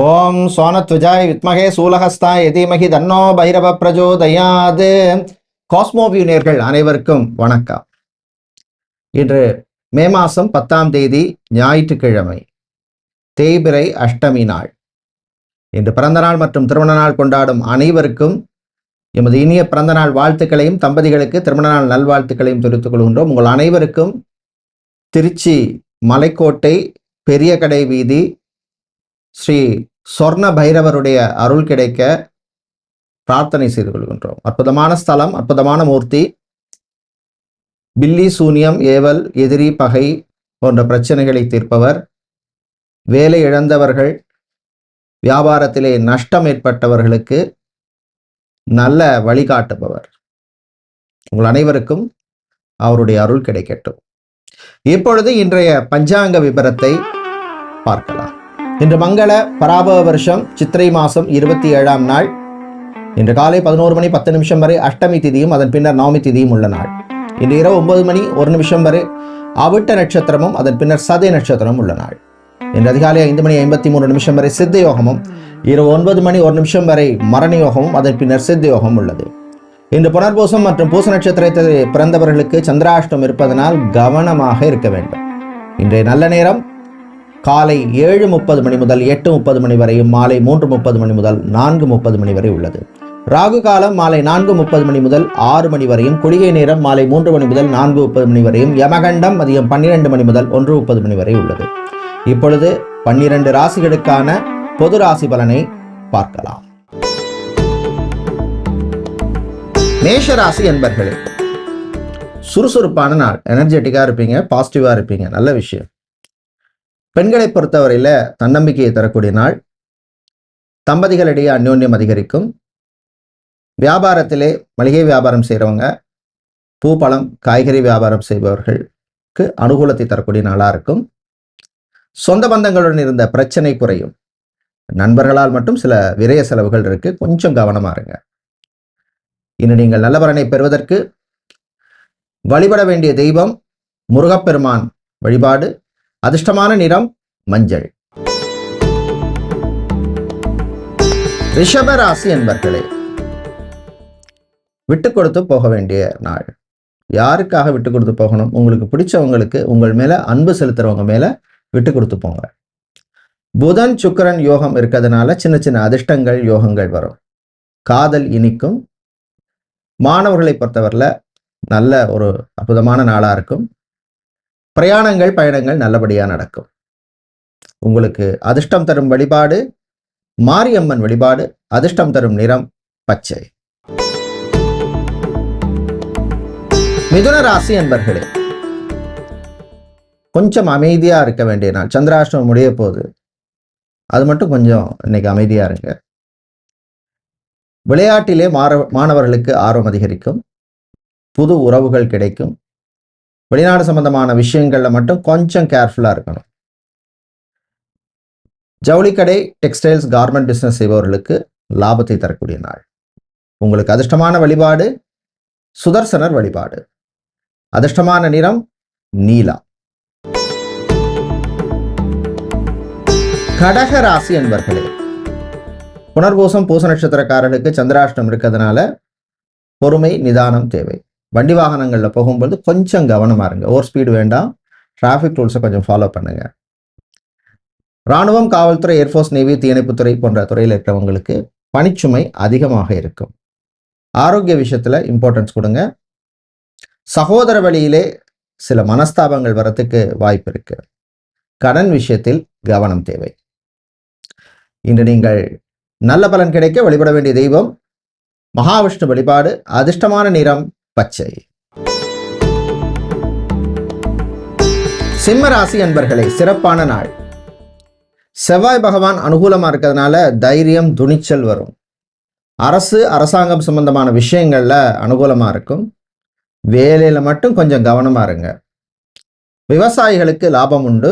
ஓம் சோனத்விஜாய் வித்மகே சூலஹஸ்தாய தீமஹி தன்னோ பைரவ பிரஜோதயாத். காஸ்மோவியூ நேயர்கள் அனைவருக்கும் வணக்கம். இன்று மே மாதம் 10ஆம் தேதி ஞாயிற்றுக்கிழமை, தேய்பிறை அஷ்டமி நாள். இன்று பிறந்தநாள் மற்றும் திருமண நாள் கொண்டாடும் அனைவருக்கும் எமது இனிய பிறந்தநாள் வாழ்த்துக்களையும் தம்பதிகளுக்கு திருமண நாள் நல்வாழ்த்துக்களையும் தெரிவித்துக் கொள்கின்றோம். உங்கள் அனைவருக்கும் திருச்சி மலைக்கோட்டை பெரிய கடை வீதி ஸ்ரீ சொர்ண பைரவருடைய அருள் கிடைக்க பிரார்த்தனை செய்து கொள்கின்றோம். அற்புதமான ஸ்தலம், அற்புதமான மூர்த்தி. பில்லி சூனியம், ஏவல், எதிரி, பகை போன்ற பிரச்சனைகளை தீர்ப்பவர். வேலை இழந்தவர்கள், வியாபாரத்திலே நஷ்டம் ஏற்பட்டவர்களுக்கு நல்ல வழிகாட்டுபவர். உங்கள் அனைவருக்கும் அவருடைய அருள் கிடைக்கட்டும். இப்பொழுது இன்றைய பஞ்சாங்க விபரத்தை பார்க்கலாம். இன்று மங்கள பராபவ வருஷம் சித்திரை மாதம் 27ஆம் நாள். இன்று காலை 11 மணி 10 நிமிஷம் வரை அஷ்டமி திதியும் அதன் பின்னர் நவமி திதியும் உள்ள நாள். இன்று இரவு 9 மணி 1 நிமிஷம் வரை அவிட்ட நட்சத்திரமும் அதன் பின்னர் சதய நட்சத்திரமும் உள்ள நாள். இன்று அதிகாலை 5 மணி 53 நிமிஷம் வரை சித்த யோகமும், இரவு 9 மணி 1 நிமிஷம் வரை மரண யோகமும் அதன் பின்னர் சித்த யோகம் உள்ளது. இன்று புனர்பூசம் மற்றும் பூச நட்சத்திரத்தில் பிறந்தவர்களுக்கு சந்திராஷ்டம் இருப்பதனால் கவனமாக இருக்க வேண்டும். இன்றைய நல்ல நேரம் காலை 7:30 மணி முதல் 8:30 மணி வரையும், மாலை 3:30 மணி முதல் 4:30 மணி வரை உள்ளது. ராகு காலம் மாலை 4:30 மணி முதல் 6 மணி வரையும், குளிகை நேரம் மாலை 3 மணி முதல் 4:30 மணி வரையும், யமகண்டம் மதியம் 12 மணி முதல் 1:30 மணி வரை உள்ளது. இப்பொழுது 12 ராசிகளுக்கான பொது ராசி பலனை பார்க்கலாம். மேஷ ராசி என்பர்களே, சுறுசுறுப்பான நாள். எனர்ஜெட்டிக்கா இருப்பீங்க, பாசிட்டிவா இருப்பீங்க, நல்ல விஷயம். பெண்களை பொறுத்தவரையில தன்னம்பிக்கையை தரக்கூடிய நாள். தம்பதிகளிடையே அந்யோன்யம் அதிகரிக்கும். வியாபாரத்திலே மளிகை வியாபாரம் செய்கிறவங்க, பூ பழம் காய்கறி வியாபாரம் செய்பவர்களுக்கு அனுகூலத்தை தரக்கூடிய நாளாக இருக்கும். சொந்த பந்தங்களுடன் இருந்த பிரச்சனை குறையும். நண்பர்களால் மட்டும் சில விரய செலவுகள் இருக்கு, கொஞ்சம் கவனமா இருங்க. இன்று நீங்கள் நல்ல பலனை பெறுவதற்கு வழிபட வேண்டிய தெய்வம் முருகப்பெருமான் வழிபாடு. அதிர்ஷ்டமான நிறம் மஞ்சள். ரிஷப ராசி என்பர்களே, விட்டு கொடுத்து போக வேண்டிய நாள். யாருக்காக விட்டு கொடுத்து போகணும்? உங்களுக்கு பிடிச்சவங்களுக்கு, உங்கள் மேல அன்பு செலுத்துறவங்க மேல விட்டு கொடுத்து போங்க. புதன் சுக்கிரன் யோகம் இருக்கிறதுனால சின்ன சின்ன அதிர்ஷ்டங்கள் யோகங்கள் வரும். காதல் இனிக்கும். மாணவர்களை பொறுத்தவரையில நல்ல ஒரு அற்புதமான நாளா இருக்கும். பிரயாணங்கள் பயணங்கள் நல்லபடியாக நடக்கும். உங்களுக்கு அதிர்ஷ்டம் தரும் வழிபாடு மாரியம்மன் வழிபாடு. அதிர்ஷ்டம் தரும் நிறம் பச்சை. மிதுன ராசி என்பர்களே, கொஞ்சம் அமைதியா இருக்க வேண்டிய நாள். சந்திராஷ்டமம் முடிய போகுது, அது மட்டும் கொஞ்சம் இன்னைக்கு அமைதியா இருங்க. விளையாட்டிலே மாணவர்களுக்கு ஆர்வம் அதிகரிக்கும். புது உறவுகள் கிடைக்கும். வெளிநாடு சம்பந்தமான விஷயங்கள்ல மட்டும் கொஞ்சம் கேர்ஃபுல்லா இருக்கணும். ஜவுளிக்கடை, டெக்ஸ்டைல்ஸ், கார்மெண்ட் பிசினஸ் செய்பவர்களுக்கு லாபத்தை தரக்கூடிய நாள். உங்களுக்கு அதிர்ஷ்டமான வழிபாடு சுதர்சனர் வழிபாடு. அதிர்ஷ்டமான நிறம் நீலா. கடக ராசி என்பர்களே, புனர்பூசம் பூச நட்சத்திரக்காரர்களுக்கு சந்திராஷ்டம் இருக்கிறதுனால பொறுமை நிதானம் தேவை. வண்டி வாகனங்கள்ல போகும்போது கொஞ்சம் கவனமா இருங்க. ஓவர் ஸ்பீடு வேண்டாம். டிராஃபிக் ரூல்ஸை கொஞ்சம் ஃபாலோ பண்ணுங்க. ராணுவம், காவல்துறை, ஏர்ஃபோர்ஸ், நேவி, தீயணைப்புத்துறை போன்ற துறையில் இருக்கிறவங்களுக்கு பணிச்சுமை அதிகமாக இருக்கும். ஆரோக்கிய விஷயத்துல இம்பார்ட்டன்ஸ் கொடுங்க. சகோதர வழியிலே சில மனஸ்தாபங்கள் வரத்துக்கு வாய்ப்பு இருக்கு. கடன் விஷயத்தில் கவனம் தேவை. இன்று நீங்கள் நல்ல பலன் கிடைக்க வழிபட வேண்டிய தெய்வம் மகாவிஷ்ணு வழிபாடு. அதிர்ஷ்டமான நிறம் பச்சை. சிம்ம ராசி அன்பர்களே, சிறப்பான நாள். செவ்வாய் பகவான் அனுகூலமா இருக்கிறதுனால தைரியம் துணிச்சல் வரும். அரசாங்கம் சம்பந்தமான விஷயங்கள்ல அனுகூலமா இருக்கும். வேலையில மட்டும் கொஞ்சம் கவனமா இருங்க. விவசாயிகளுக்கு லாபம் உண்டு.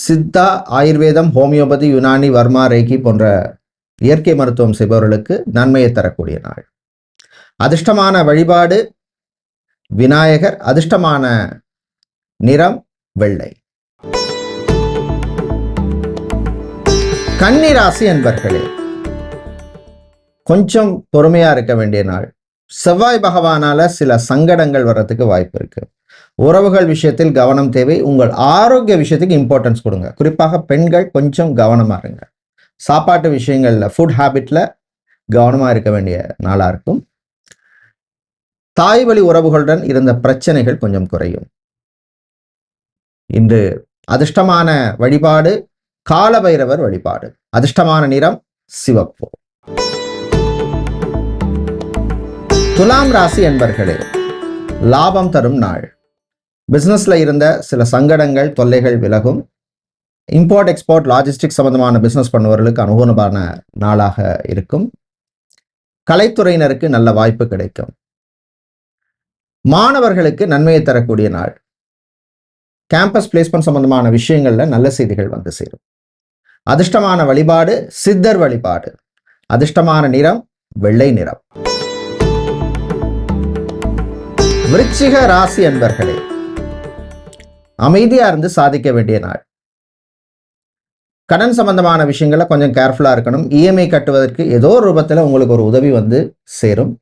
சித்தா, ஆயுர்வேதம், ஹோமியோபதி, யுனானி, வர்மா, ரேகி போன்ற இயற்கை மருத்துவம் செய்பவர்களுக்கு நன்மையை தரக்கூடிய நாள். அதிர்ஷ்டமான வழிபாடு விநாயகர். அதிர்ஷ்டமான நிறம் வெள்ளை. கன்னி ராசி என்பர்களே, கொஞ்சம் பொறுமையா இருக்க வேண்டிய நாள். செவ்வாய் பகவானால சில சங்கடங்கள் வர்றதுக்கு வாய்ப்பு இருக்கு. உறவுகள் விஷயத்தில் கவனம் தேவை. உங்கள் ஆரோக்கிய விஷயத்துக்கு இம்பார்ட்டன்ஸ் கொடுங்க. குறிப்பாக பெண்கள் கொஞ்சம் கவனமா இருங்க. சாப்பாட்டு விஷயங்கள்ல, ஃபுட் ஹேபிட்ல கவனமா இருக்க வேண்டிய நாளா இருக்கும். தாய் வழி உறவுகளுடன் இருந்த பிரச்சனைகள் கொஞ்சம் குறையும். இன்று அதிர்ஷ்டமான வழிபாடு காலபைரவர் வழிபாடு. அதிர்ஷ்டமான நிறம் சிவப்பு. துலாம் ராசி என்பர்களே, லாபம் தரும் நாள். பிசினஸ்ல இருந்த சில சங்கடங்கள், தொல்லைகள் விலகும். இம்போர்ட் எக்ஸ்போர்ட் லாஜிஸ்டிக் சம்பந்தமான பிசினஸ் பண்ணுவவர்களுக்கு அனுகூலமான நாளாக இருக்கும். கலைத்துறையினருக்கு நல்ல வாய்ப்பு கிடைக்கும். மாணவர்களுக்கு நன்மையை தரக்கூடிய நாள். கேம்பஸ் பிளேஸ்மெண்ட் சம்பந்தமான விஷயங்கள்ல நல்ல செய்திகள் வந்து சேரும். அதிர்ஷ்டமான வழிபாடு சித்தர் வழிபாடு. அதிர்ஷ்டமான நிறம் வெள்ளை நிறம். விருச்சிக ராசி அன்பர்களே, அமைதியா இருந்து சாதிக்க வேண்டிய நாள். கடன் சம்பந்தமான விஷயங்கள கொஞ்சம் கேர்ஃபுல்லா இருக்கணும். இஎம்ஐ கட்டுவதற்கு ஏதோ ஒரு ரூபத்தில் உங்களுக்கு ஒரு உதவி வந்து சேரும்.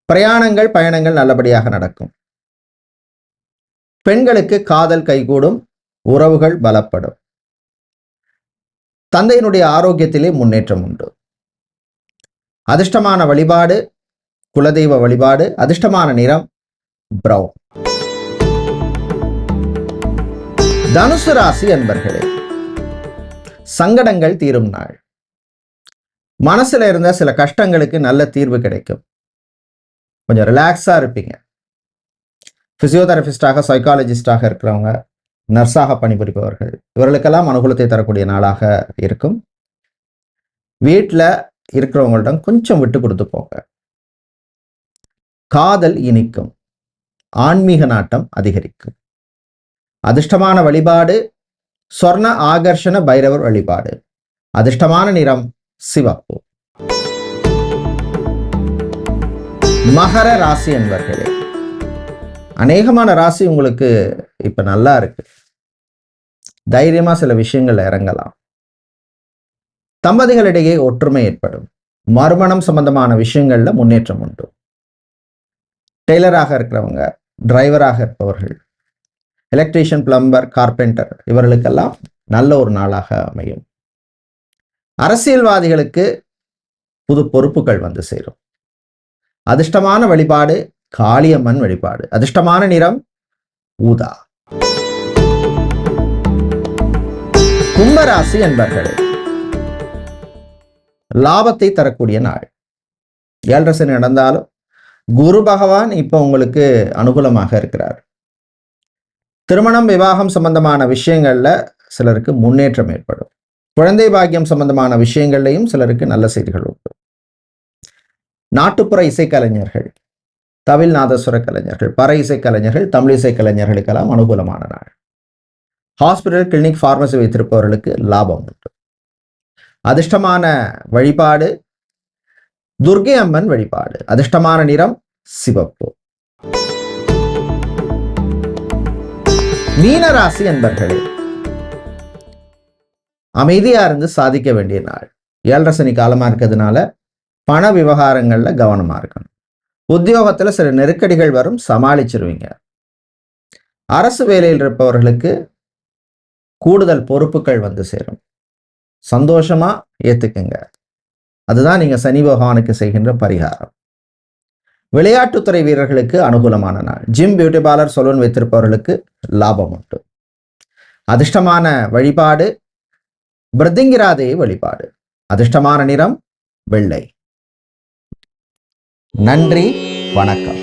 பிரயாணங்கள், பயணங்கள் நல்லபடியாக நடக்கும். பெண்களுக்கு காதல் கைகூடும். உறவுகள் பலப்படும். தந்தையினுடைய ஆரோக்கியத்திலே முன்னேற்றம் உண்டு. அதிர்ஷ்டமான வழிபாடு குலதெய்வ வழிபாடு. அதிர்ஷ்டமான நிறம் பிரவுன். தனுசு ராசி அன்பர்களே, சங்கடங்கள் தீரும் நாள். மனசுல இருந்த சில கஷ்டங்களுக்கு நல்ல தீர்வு கிடைக்கும். கொஞ்சம் ரிலாக்ஸா இருப்பீங்க. பிசியோதெரபிஸ்டாக, சைக்காலஜிஸ்டாக இருக்கிறவங்க, நர்ஸாக பணிபுரிப்பவர்கள், இவர்களுக்கெல்லாம் அனுகூலத்தை தரக்கூடிய நாளாக இருக்கும். வீட்டில் இருக்கிறவங்களிடம் கொஞ்சம் விட்டு கொடுத்து போங்க. காதல் இனிக்கும். ஆன்மீக நாட்டம் அதிகரிக்கும். அதிர்ஷ்டமான வழிபாடு சொர்ண ஆகர்ஷண பைரவர் வழிபாடு. அதிர்ஷ்டமான நிறம் சிவப்பு. மகர ராசி என்பர்களே, அநேகமான ராசி உங்களுக்கு இப்ப நல்லா இருக்கு. தைரியமா சில விஷயங்கள்ல இறங்கலாம். தம்பதிகளிடையே ஒற்றுமை ஏற்படும். மறுமணம் சம்பந்தமான விஷயங்கள்ல முன்னேற்றம் உண்டு. டெய்லராக இருக்கிறவங்க, டிரைவராக இருப்பவர்கள், எலக்ட்ரீஷியன், பிளம்பர், கார்பெண்டர், இவர்களுக்கெல்லாம் நல்ல ஒரு நாளாக அமையும். அரசியல்வாதிகளுக்கு புது பொறுப்புகள் வந்து சேரும். அதிர்ஷ்டமான வழிபாடு காளியம்மன் வழிபாடு. அதிர்ஷ்டமான நிறம் ஊதா. கும்பராசி என்பர்களே, லாபத்தை தரக்கூடிய நாள். 7.5 சனி நடந்தாலும் குரு பகவான் இப்ப உங்களுக்கு அனுகூலமாக இருக்கிறார். திருமணம், விவாகம் சம்பந்தமான விஷயங்கள்ல சிலருக்கு முன்னேற்றம் ஏற்படும். குழந்தை பாக்கியம் சம்பந்தமான விஷயங்கள்லையும் சிலருக்கு நல்ல செய்திகள் உண்டு. நாட்டுப்புற இசைக்கலைஞர்கள், தவில் நாதஸ்வர கலைஞர்கள், பற இசைக்கலைஞர்கள், தமிழ் இசைக்கலைஞர்களுக்கெல்லாம் அனுகூலமான நாள். ஹாஸ்பிட்டல், கிளினிக், பார்மசி வைத்திருப்பவர்களுக்கு லாபம் உண்டு. அதிர்ஷ்டமான வழிபாடு துர்க்கை அம்மன் வழிபாடு. அதிர்ஷ்டமான நிறம் சிவப்பு. மீனராசி என்பர்களே, அமைதியா இருந்து சாதிக்க வேண்டிய நாள். 7.5 சனி காலமா இருக்கிறதுனால பண விவகாரங்கள்ல கவனமா இருக்கணும். உத்தியோகத்துல சில நெருக்கடிகள் வரும், சமாளிச்சிருவீங்க. அரசு வேலையில் இருப்பவர்களுக்கு கூடுதல் பொறுப்புகள் வந்து சேரும். சந்தோஷமா ஏத்துக்குங்க. அதுதான் நீங்க சனி பகவானுக்கு செய்கின்ற பரிகாரம். விளையாட்டுத்துறை வீரர்களுக்கு அனுகூலமான நாள். ஜிம், பியூட்டி பார்லர், சலூன் வைத்திருப்பவர்களுக்கு லாபம் உண்டு. அதிர்ஷ்டமான வழிபாடு பிருத்திங்கிராதே வழிபாடு. அதிர்ஷ்டமான நிறம் வெள்ளை. நன்றி, வணக்கம்.